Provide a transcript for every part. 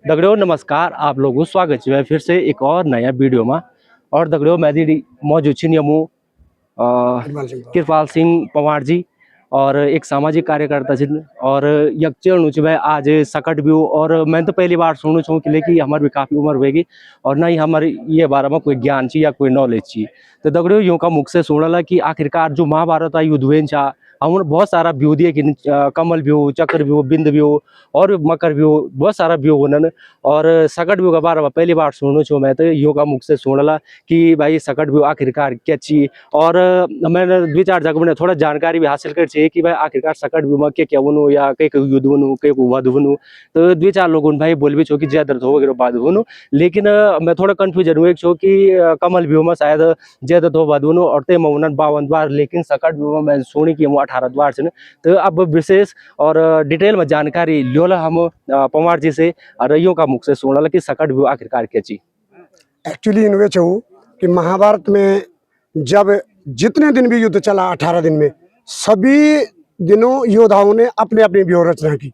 दगड़ियों नमस्कार, आप लोगों को स्वागत है फिर से एक और नया वीडियो में। और दगड़ियों मैं दी मौजूद छी यमु कृपाल सिंह पवार जी और एक सामाजिक कार्यकर्ता छिन और यक चलनु छ भाई आज सकट व्यू। और मैं तो पहली बार सुनू छूँ कि हमारी भी काफ़ी उम्र होगी और ना ही हमारे ये बारे में कोई ज्ञान छी या कोई नॉलेज छी। तो दगड़ियों यूँ का मुख से सुनला कि आखिरकार जो महाभारत युद्ध हुए हम बहुत सारा व्यू दिए कि कमल व्यू, चक्र व्यू, बिंद व्यू और मकर व्यू, बहुत सारा व्यू होनन। और सकट व्यू का बारे में पहली बार सुनू छूँ मैं तो यूँ का मुख से सुनला कि भाई सकट व्यू आखिरकार क्या ची। और मैंने दो चार जगह मैंने थोड़ा जानकारी भी हासिल कर चाहिए कि भाई आखिरकार सकट व्यू में क्या बनू या कई युद्ध बनू कई वध बनू। तो दो चार लोगों भाई बोल भी छो कि ज्यादा हो वगैरह बाद बनू, लेकिन मैं थोड़ा कंफ्यूजन हुए छो कि कमल व्यू में शायद ज्यादा हो बाद बनू और ते मौनन 52 द्वार, लेकिन सकट व्यू में मैं सुनी कि 18 द्वार छन। तो अब विशेष और डिटेल में जानकारी लियोला हम पवार जी से और यूँ का मुख से सुनला कि सकट व्यू आखिरकार क्या ची। एक्चुअली इनवे चाहूँ कि महाभारत में जब जितने दिन भी युद्ध चला 18 दिन में सभी दिनों योद्धाओं ने अपने अपनी व्यूह रचना की।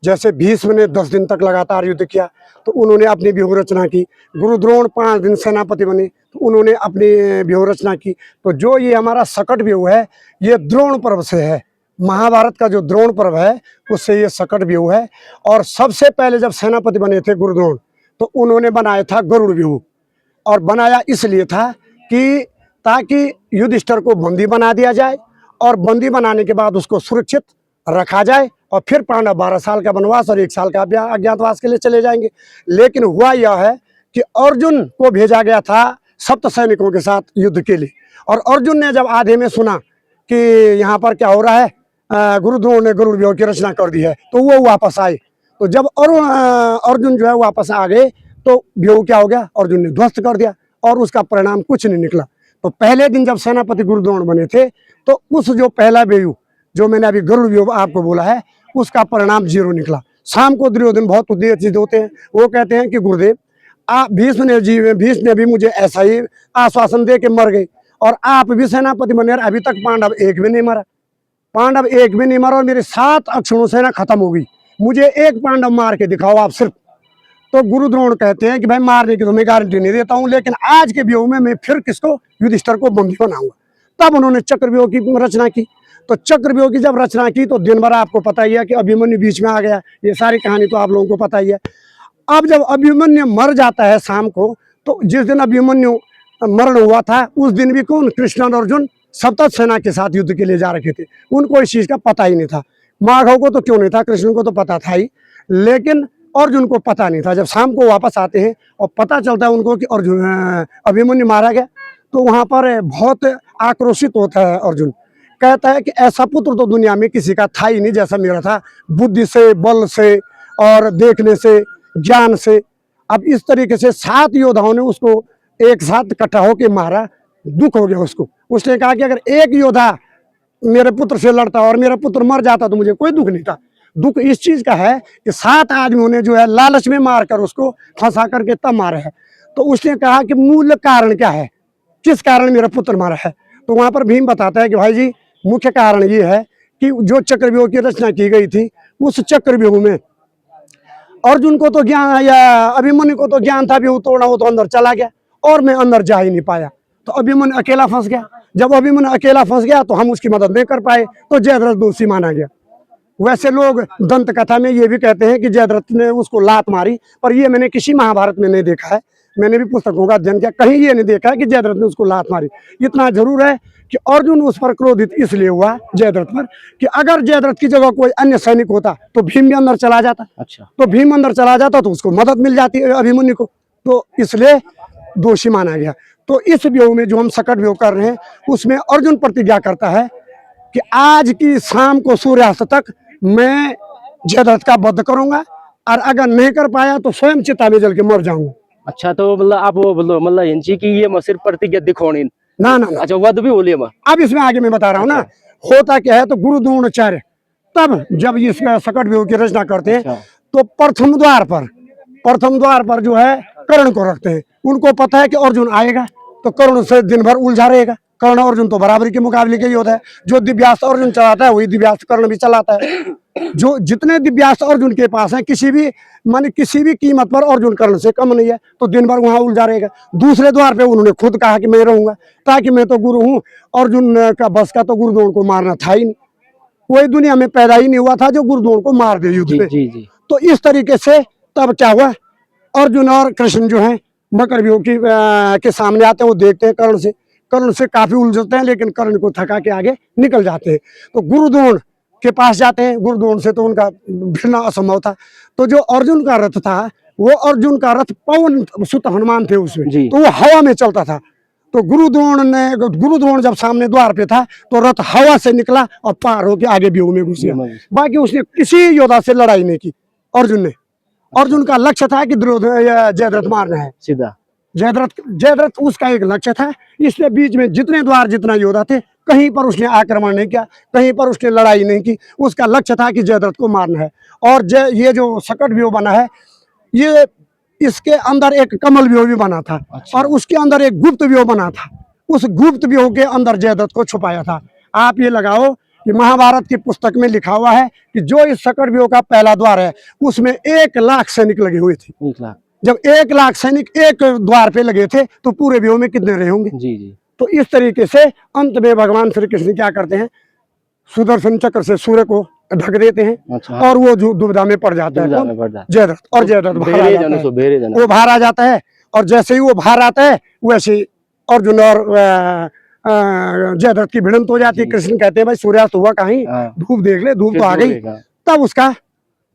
जैसे भीष्म ने 10 दिन तक लगातार युद्ध किया तो उन्होंने अपनी व्यूह रचना की। गुरु द्रोण 5 दिन सेनापति बने तो उन्होंने अपनी व्यूह रचना की। तो जो ये हमारा सकट व्यूह है ये द्रोण पर्व से है। महाभारत का जो द्रोण पर्व है उससे ये सकट व्यूह है। और सबसे पहले जब सेनापति बने थे गुरु द्रोण तो उन्होंने बनाया था गरुड़ व्यूह। और बनाया इसलिए था कि ताकि युधिष्ठिर को बंदी बना दिया जाए और बंदी बनाने के बाद उसको सुरक्षित रखा जाए और फिर पांडव 12 साल का वनवास और 1 साल का अज्ञातवास के लिए चले जाएंगे। लेकिन हुआ यह है कि अर्जुन को भेजा गया था 7 सैनिकों के साथ युद्ध के लिए। और अर्जुन ने जब आधे में सुना कि यहाँ पर क्या हो रहा है, गुरु द्रोण ने गरुड़ व्यूह की रचना कर दी है, तो वो वापस आए। तो जब अर्जुन जो है वापस आ गए तो व्यूह क्या हो गया, अर्जुन ने ध्वस्त कर दिया और उसका परिणाम कुछ नहीं निकला। तो पहले दिन जब सेनापति गुरु द्रोण बने थे तो उस जो पहला व्यूह जो मैंने अभी गरुड़ व्यूह आपको बोला है उसका परिणाम 0 निकला। शाम को दुर्योधन बहुत उद्देशित होते हैं, वो कहते हैं कि गुरुदेव आप भीष्म ने भी मुझे ऐसा ही आश्वासन दे के मर गए और आप भी सेनापति बने अभी तक पांडव एक भी नहीं मरा। पांडव एक भी नहीं मरा और मेरे 7 अक्षुणों सेना खत्म हो गई, मुझे एक पांडव मार के दिखाओ आप सिर्फ। तो गुरु द्रोण कहते हैं कि भाई मारने की तो मैं गारंटी नहीं देता हूं, लेकिन आज के व्यूह में मैं फिर किसको युधिष्ठिर को बंदी बनाऊंगा। तब उन्होंने चक्रव्यूह की रचना की। तो चक्रव्यूह की जब रचना की तो दिन भर आपको पता ही है कि अभिमन्यु बीच में आ गया, ये सारी कहानी तो आप लोगों को पता ही है। अब जब अभिमन्यु मर जाता है शाम को, तो जिस दिन अभिमन्यु मरण हुआ था उस दिन भी कौन, कृष्ण और अर्जुन सप्त सेना के साथ युद्ध के लिए जा रखे थे। उनको इस चीज का पता ही नहीं था। माधव को तो क्यों नहीं था, कृष्ण को तो पता था ही, लेकिन अर्जुन को पता नहीं था। जब शाम को वापस आते हैं और पता चलता है उनको कि अर्जुन अभिमन्यु मारा गया तो वहां पर बहुत आक्रोशित होता है। अर्जुन कहता है कि ऐसा पुत्र तो दुनिया में किसी का था ही नहीं जैसा मेरा था, बुद्धि से, बल से और देखने से, ज्ञान से। अब इस तरीके से 7 योद्धाओं ने उसको एक साथ इकट्ठा होकर मारा, दुख हो गया उसको। उसने कहा कि अगर एक योद्धा मेरे पुत्र से लड़ता और मेरा पुत्र मर जाता तो मुझे कोई दुख नहीं था। दुख इस चीज का है कि 7 आदमियों ने जो है लालच में मारकर उसको फंसा करके तब मारा है। तो उसने कहा कि मूल कारण क्या है, किस कारण मेरा पुत्र मारा है। तो वहां पर भीम बताता है कि भाई जी मुख्य कारण ये है कि जो चक्रव्यूह की रचना की गई थी उस चक्रव्यूह में अर्जुन को तो ज्ञान या अभिमन्यु को तो ज्ञान था व्यूह तोड़ना, वो तो अंदर चला गया और मैं अंदर जा ही नहीं पाया। तो अभिमन्यु अकेला फंस गया। जब अभिमन्यु अकेला फंस गया तो हम उसकी मदद नहीं कर पाए तो जयद्रथ दोषी माना गया। वैसे लोग दंत कथा में ये भी कहते हैं कि जयद्रथ ने उसको लात मारी, पर ये मैंने किसी महाभारत में नहीं देखा है। मैंने भी पुस्तकों का अध्ययन किया, कहीं ये नहीं देखा है कि जयद्रथ ने उसको लात मारी। इतना जरूर है कि अर्जुन उस पर क्रोधित इसलिए हुआ जयद्रथ पर कि अगर जयद्रथ की जगह कोई अन्य सैनिक होता तो भीम भी अंदर चला जाता। अच्छा, तो भीम अंदर चला जाता तो उसको मदद मिल जाती अभिमन्यु को, तो इसलिए दोषी माना गया। तो इस व्यूह में जो हम सकट व्यूह कर रहे हैं उसमें अर्जुन प्रतिज्ञा करता है कि आज की शाम को सूर्यास्त तक मैं जयद्रथ का वध करूंगा और अगर नहीं कर पाया तो स्वयं चिता में जल के मर जाऊंगा। अच्छा, तो मतलब आप वो बोलो मतलब इंची की ये सिर्फ प्रतिज्ञा दिखोनी ना ना ना, अच्छा वध भी बोलिए। अब इसमें आगे मैं बता रहा हूँ ना, होता क्या है। तो गुरु द्रोणाचार्य तब जब इसका सकट व्यूह की रचना करते हैं तो प्रथम द्वार पर जो है कर्ण को रखते हैं। उनको पता है कि अर्जुन आएगा तो कर्ण से दिन भर उलझा रहेगा, कर्ण अर्जुन तो बराबरी के मुकाबले का ही होता है। जो दिव्यास्त्र अर्जुन चलाता है वही दिव्यास्त्र कर्ण भी चलाता है। जो जितने दिव्यास्त्र अर्जुन के पास हैं किसी भी कीमत पर अर्जुन कर्ण से कम नहीं है। तो दिन भर वहां उलझा रहेगा। दूसरे द्वार पे उन्होंने खुद कहा कि मैं रहूंगा, ताकि मैं तो गुरु हूँ। अर्जुन का बस का तो गुरुद्रोण को मारना था ही नहीं। कोई दुनिया में पैदा ही नहीं हुआ था जो गुरुद्रोण को मार दे युद्ध में। तो इस तरीके से तब क्या हुआ, अर्जुन और कृष्ण जो है मकर व्यूह के सामने आते हैं। वो देखते हैं कर्ण से काफी उलझते हैं, लेकिन कर्ण को थका के आगे निकल जाते हैं। तो गुरुद्रोण के पास जाते हैं। गुरुद्रोण से तो उनका भिड़ना असंभव था। तो जो अर्जुन का रथ था वो अर्जुन का रथ पवन सुत हनुमान थे उसमें, तो वो हवा में चलता था। तो गुरुद्रोण जब सामने द्वार पे था तो रथ हवा से निकला और पार होके आगे व्यूह में घुस गया। बाकी उसने किसी योद्धा से लड़ाई नहीं की। अर्जुन का लक्ष्य था कि जयद्रथ मारना है सीधा। जयद्रथ उसका एक लक्ष्य था। इसलिए बीच में जितना योद्धा थे कहीं पर उसने आक्रमण नहीं किया, कहीं पर उसने लड़ाई नहीं की। उसका लक्ष्य था कि जयद्रथ को मारना है। और ये जो सकट व्यूह बना है, ये इसके अंदर एक कमल व्यूह भी बना था। और उसके अंदर एक गुप्त व्यूह बना था। उस गुप्त व्यूह के अंदर जयद्रथ को छुपाया था। आप ये लगाओ कि महाभारत की पुस्तक में लिखा हुआ है कि जो इस सकट व्यूह का पहला द्वार है उसमें 1 लाख सैनिक लगे हुए थे। 1 लाख। जब 1 लाख सैनिक एक द्वार पे लगे थे तो पूरे व्यूह में कितने रहे होंगे? जी। तो इस तरीके से अंत में भगवान श्री कृष्ण क्या करते हैं, सुदर्शन चक्र से सूर्य को ढक देते हैं। और वो जो दुविधा में पड़ जाता है जयद्रथ। और जयद्रथ वो बाहर आ जाता है। और जैसे ही वो बाहर आता है वैसे अर्जुन और जयद्रथ की भिड़ंत हो जाती है। कृष्ण कहते हैं भाई सूर्यास्त हुआ कहीं, धूप देख ले, धूप तो आ गई। तब उसका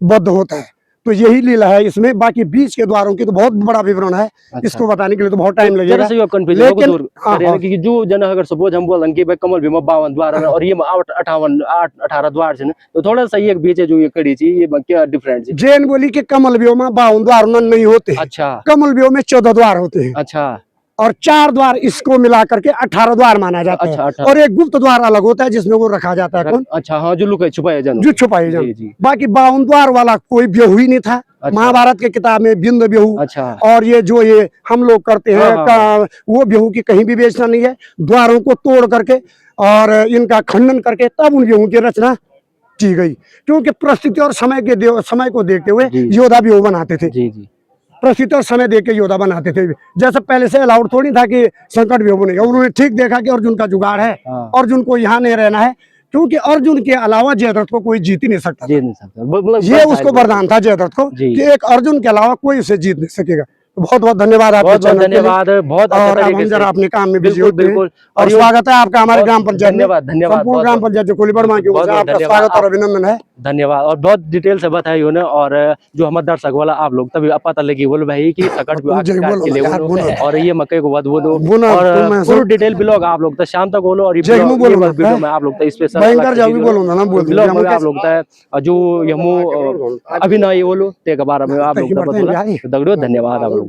वध होता है। तो यही लीला है इसमें। बाकी बीच के द्वारों की तो बहुत बड़ा विवरण है। इसको बताने के लिए तो बहुत टाइम लगेगा। लेकिन जो जन अगर सपोज हम बोलें कि भाई कमल व्यूह में 52 द्वार है और ये 18 द्वार है, तो थोड़ा सा ये बीच जो ये कड़ी थी ये क्या डिफरेंट है? जैन बोली कि कमल व्यूह में 52 द्वार नहीं होते। अच्छा। कमल व्यूह में 14 द्वार होते हैं। अच्छा। और 4 द्वार इसको मिला करके 18 द्वार माना जाता है। और एक गुप्त द्वार अलग होता है जिसमें वो रखा जाता है। कौन? अच्छा, हाँ, जो लुकाए छुपाए जान। बाकी 52 द्वार वाला कोई व्यूह ही नहीं था। महाभारत के किताब में बिंद व्यूह। अच्छा। और ये हम लोग करते हैं वो व्यूह की कहीं भी विवेचना नहीं है। द्वारों को तोड़ करके और इनका खंडन करके तब उन व्यूह की रचना की गई। क्योंकि परिस्थिति और समय को देखते हुए योद्धा व्यूह बनाते थे। परिस्थिति और समय देख के योद्धा बनाते थे। जैसे पहले से अलाउड थोड़ी था कि संकट व्यूह बनेगा। उन्होंने ठीक देखा कि अर्जुन का जुगाड़ है, अर्जुन को यहाँ नहीं रहना है, क्योंकि अर्जुन के अलावा जयद्रथ को कोई जीत ही नहीं सकता। ये उसको वरदान था जयद्रथ को कि एक अर्जुन के अलावा कोई उसे जीत नहीं सकेगा। बहुत बहुत धन्यवाद आपका। धन्यवाद। बहुत और हम जरा अपने काम में बिजी होते हैं। और स्वागत है आपका हमारे ग्राम पंचायत। धन्यवाद। ग्राम पंचायत जो कोलीबड़मा की ओर से आपका स्वागत और अभिनंदन है। धन्यवाद। और बहुत डिटेल से बताया उन्होंने। और जो हमारे दर्शक वाला आप लोग तभी पता लगी बोलो भाई की सकट और ये मकई को वध बोलो और पूरा डिटेल ब्लॉग आप लोग शाम तक बोलो। और वीडियो में आप लोग स्पेशल ब्लॉग आप लोग जो यमु अभिनय बोलो ते के बारे में आप लोग धन्यवाद आप लोग।